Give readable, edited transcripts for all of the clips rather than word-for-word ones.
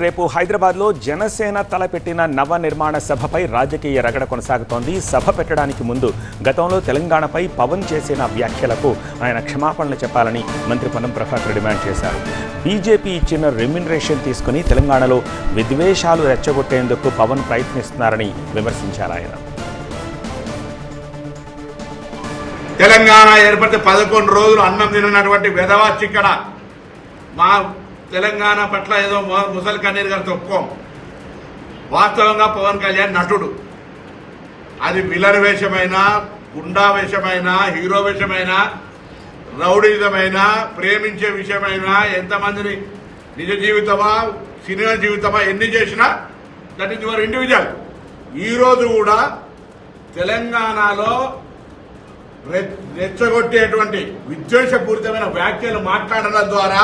రేపు హైదరాబాద్లో జనసేన తలపెట్టిన నవ నిర్మాణ సభపై రాజకీయ రగడ కొనసాగుతోంది. సభ పెట్టడానికి ముందు గతంలో తెలంగాణపై పవన్ చేసిన వ్యాఖ్యలకు ఆయన క్షమాపణలు చెప్పాలని మంత్రి పొన్నం ప్రభాకర్ డిమాండ్ చేశారు. బీజేపీ ఇచ్చిన రెమ్యునరేషన్ తీసుకుని తెలంగాణలో విద్వేషాలు రెచ్చగొట్టేందుకు పవన్ ప్రయత్నిస్తున్నారని విమర్శించారు ఆయన. తెలంగాణ ఏర్పడితే 11 రోజులు అన్నం తినటువంటి వెధవాచి ఇక్కడ మా తెలంగాణ పట్ల ఏదో ముసలి కన్నీరు గారు చెప్పుకోం. వాస్తవంగా పవన్ కళ్యాణ్ నటుడు. అది విలన్ వేషమైనా, గుండా వేషమైనా, హీరో వేషమైనా, రౌడీజమైనా, ప్రేమించే విషయమైనా, ఎంతమందిని నిజ జీవితమా సినిమా జీవితమా ఎన్ని చేసినా దట్ ఈజ్ యువర్ ఇండివిజువల్. ఈరోజు కూడా తెలంగాణలో రెచ్చగొట్టేటువంటి విద్వేషపూరితమైన వ్యాఖ్యలు మాట్లాడడం ద్వారా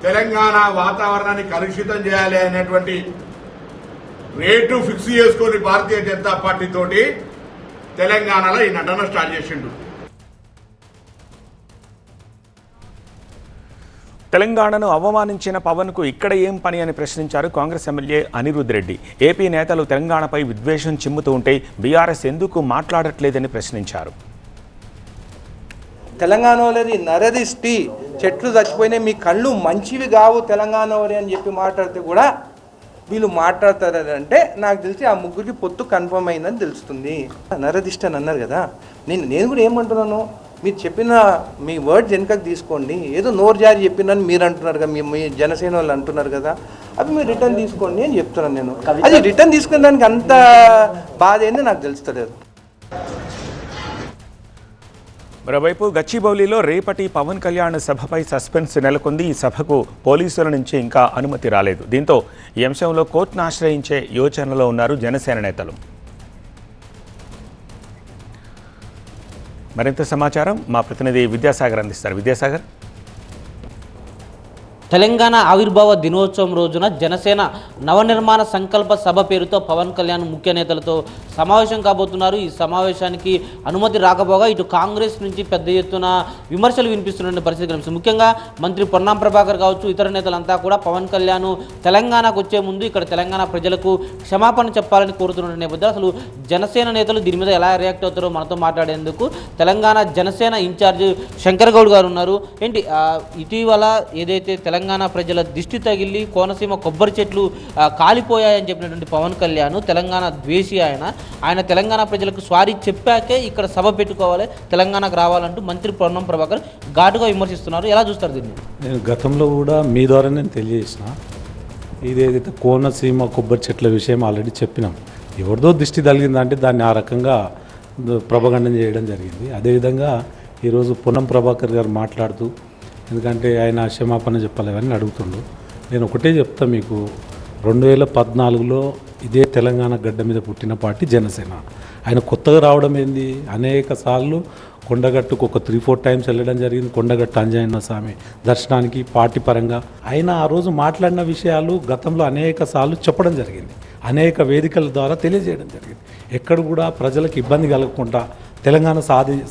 తెలంగాణ వాతావరణాన్ని కలుషితం చేయాలి అనేటువంటి రేటు ఫిక్స్ చేసుకొని భారతీయ జనతా పార్టీ తోటి తెలంగాణలో ఈ నటన స్టార్ట్ చేసిండు. తెలంగాణను అవమానించిన పవన్కు ఇక్కడ ఏం పని అని ప్రశ్నించారు కాంగ్రెస్ ఎమ్మెల్యే అనిరుద్ రెడ్డి. ఏపీ నేతలు తెలంగాణపై విద్వేషం చిమ్ముతూ ఉంటే బీఆర్ఎస్ ఎందుకు మాట్లాడట్లేదని ప్రశ్నించారు. తెలంగాణ వాళ్ళది నరదిష్టి, చెట్లు చచ్చిపోయినాయి, మీ కళ్ళు మంచివి కావు తెలంగాణ వారి అని చెప్పి మాట్లాడితే కూడా వీళ్ళు మాట్లాడతారంటే నాకు తెలిసి ఆ ముగ్గురికి పొత్తు కన్ఫర్మ్ అయిందని తెలుస్తుంది. నరదిష్టి అని అన్నారు కదా, నేను కూడా ఏమంటున్నాను, మీరు చెప్పిన మీ వర్డ్స్ వెనకకు తీసుకోండి. ఏదో నోరు జారి చెప్పినని మీరు అంటున్నారు కదా, మీ జనసేన వాళ్ళు అంటున్నారు కదా, అవి మీరు రిటర్న్ తీసుకోండి అని చెప్తున్నాను నేను. అది రిటర్న్ తీసుకునే దానికి అంత బాధ ఏంది నాకు తెలుస్తలేదు. మరోవైపు గచ్చిబౌలిలో రేపటి పవన్ కళ్యాణ్ సభపై సస్పెన్స్ నెలకొంది. ఈ సభకు పోలీసుల నుంచి ఇంకా అనుమతి రాలేదు. దీంతో ఈ అంశంలో కోర్టును ఆశ్రయించే యోచనలో ఉన్నారు జనసేన నేతలు. మరింత సమాచారం మా ప్రతినిధి విద్యాసాగర్ అందిస్తారు. విద్యాసాగర్, తెలంగాణ ఆవిర్భావ దినోత్సవం రోజున జనసేన నవనిర్మాణ సంకల్ప సభ పేరుతో పవన్ కళ్యాణ్ ముఖ్య నేతలతో సమావేశం కాబోతున్నారు. ఈ సమావేశానికి అనుమతి రాకపోగా ఇటు కాంగ్రెస్ నుంచి పెద్ద ఎత్తున విమర్శలు వినిపిస్తున్న పరిస్థితి కనిపిస్తుంది. ముఖ్యంగా మంత్రి పొన్నం ప్రభాకర్ కావచ్చు, ఇతర నేతలంతా కూడా పవన్ కళ్యాణ్ తెలంగాణకు వచ్చే ముందు ఇక్కడ తెలంగాణ ప్రజలకు క్షమాపణ చెప్పాలని కోరుతున్న నేపథ్యంలో అసలు జనసేన నేతలు దీని మీద ఎలా రియాక్ట్ అవుతారో మనతో మాట్లాడేందుకు తెలంగాణ జనసేన ఇన్ఛార్జ్ శంకర్ గౌడ్ గారు ఉన్నారు. ఏంటి ఇటీవల ఏదైతే తెలంగాణ ప్రజల దిష్టి తగిలి కోనసీమ కొబ్బరి చెట్లు కాలిపోయాయని చెప్పినటువంటి పవన్ కళ్యాణ్ తెలంగాణ ద్వేషి. ఆయన తెలంగాణ ప్రజలకు సారీ చెప్పాకే ఇక్కడ సభ పెట్టుకోవాలి, తెలంగాణకు రావాలంటూ మంత్రి పొన్నం ప్రభాకర్ ఘాటుగా విమర్శిస్తున్నారు. ఎలా చూస్తారు దీన్ని? నేను గతంలో కూడా మీ ద్వారా నేను తెలియజేసిన, ఇదేదైతే కోనసీమ కొబ్బరి చెట్ల విషయం ఆల్రెడీ చెప్పినాం. ఎవరిదో దిష్టి తగిలిందంటే దాన్ని ఆ రకంగా ప్రపగండం చేయడం జరిగింది. అదేవిధంగా ఈరోజు పొన్నం ప్రభాకర్ గారు మాట్లాడుతూ, ఎందుకంటే ఆయన క్షమాపణ చెప్పాలని అడుగుతుండు. నేను ఒకటే చెప్తా మీకు, 2014లో ఇదే తెలంగాణ గడ్డ మీద పుట్టిన పార్టీ జనసేన. ఆయన కొత్తగా రావడం ఏంది, అనేక సార్లు కొండగట్టుకు ఒక 3-4 టైమ్స్ వెళ్ళడం జరిగింది. కొండగట్టు ఆంజనేయ స్వామి దర్శనానికి పార్టీ పరంగా ఆయన ఆ రోజు మాట్లాడిన విషయాలు గతంలో అనేక సార్లు చెప్పడం జరిగింది, అనేక వేదికల ద్వారా తెలియజేయడం జరిగింది. ఎక్కడ కూడా ప్రజలకు ఇబ్బంది కలగకుండా తెలంగాణ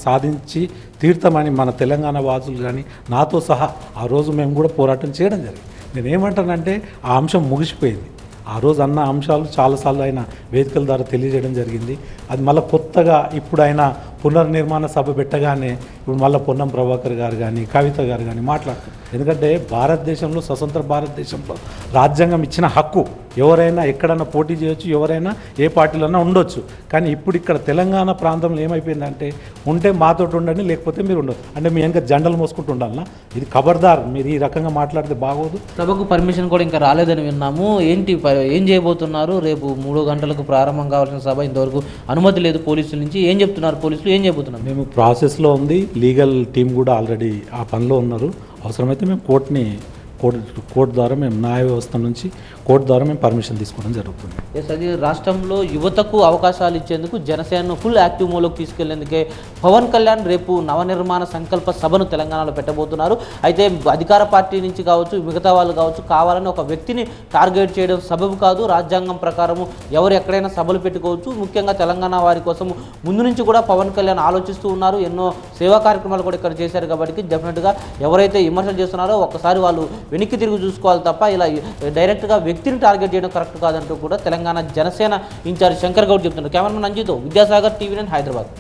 సాధించి తీర్థమని మన తెలంగాణ వాసులు కానీ నాతో సహా ఆ రోజు మేము కూడా పోరాటం చేయడం జరిగింది. నేనేమంటానంటే ఆ అంశం ముగిసిపోయింది. ఆ రోజు అన్న అంశాలు చాలాసార్లు ఆయన వేదికల ద్వారా తెలియజేయడం జరిగింది. అది మళ్ళీ కొత్తగా ఇప్పుడు ఆయన పునర్నిర్మాణ సభ పెట్టగానే ఇప్పుడు మళ్ళీ పొన్నం ప్రభాకర్ గారు కానీ కవిత గారు కానీ మాట్లాడుతారు. ఎందుకంటే భారతదేశంలో, స్వతంత్ర భారతదేశంలో రాజ్యాంగం ఇచ్చిన హక్కు ఎవరైనా ఎక్కడన్నా పోటీ చేయొచ్చు, ఎవరైనా ఏ పార్టీలన్నా ఉండొచ్చు. కానీ ఇప్పుడు ఇక్కడ తెలంగాణ ప్రాంతంలో ఏమైపోయిందంటే ఉంటే మాతోటి ఉండండి, లేకపోతే మీరు ఉండదు. అంటే మీ ఇంకా జెండలు మోసుకుంటూ ఉండాలన్నా, ఇది ఖబర్దార్, మీరు ఈ రకంగా మాట్లాడితే బాగోదు. సభకు పర్మిషన్ కూడా ఇంకా రాలేదని విన్నాము. ఏం చేయబోతున్నారు? రేపు 3 గంటలకు ప్రారంభం కావాల్సిన సభ, ఇంతవరకు అనుమతి లేదు పోలీసుల నుంచి. ఏం చెప్తున్నారు పోలీసులు? ఏం చేయబోతున్నారు? మేము ప్రాసెస్లో ఉంది, లీగల్ టీం కూడా ఆల్రెడీ ఆ పనిలో ఉన్నారు. అవసరమైతే మేము కోర్టు ద్వారా మేము న్యాయ వ్యవస్థ నుంచి కోర్టు ద్వారా మేము పర్మిషన్ తీసుకోవడం జరుగుతుంది. అది రాష్ట్రంలో యువతకు అవకాశాలు ఇచ్చేందుకు జనసేనను ఫుల్ యాక్టివ్ మోడ్లోకి తీసుకెళ్లేందుకే పవన్ కళ్యాణ్ రేపు నవనిర్మాణ సంకల్ప సభను తెలంగాణలో పెట్టబోతున్నారు. అయితే అధికార పార్టీ నుంచి కావచ్చు, మిగతా వాళ్ళు కావచ్చు, కావాలని ఒక వ్యక్తిని టార్గెట్ చేయడం సబబు కాదు. రాజ్యాంగం ప్రకారము ఎవరు ఎక్కడైనా సభలు పెట్టుకోవచ్చు. ముఖ్యంగా తెలంగాణ వారి కోసం ముందు నుంచి కూడా పవన్ కళ్యాణ్ ఆలోచిస్తూ ఉన్నారు. ఎన్నో సేవా కార్యక్రమాలు కూడా ఇక్కడ చేశారు. కాబట్టి డెఫినెట్గా ఎవరైతే విమర్శలు చేస్తున్నారో ఒక్కసారి వాళ్ళు వెనక్కి తిరిగి చూసుకోవాలి తప్ప ఇలా డైరెక్ట్గా వ్యక్తిని టార్గెట్ చేయడం కరెక్ట్ కాదంటూ కూడా తెలంగాణ జనసేన ఇన్ఛార్జ్ శంకర్ గౌడ్ చెప్తున్నారు. కెమెరామెన్ అంజితో విద్యాసాగర్, TV9 హైదరాబాద్.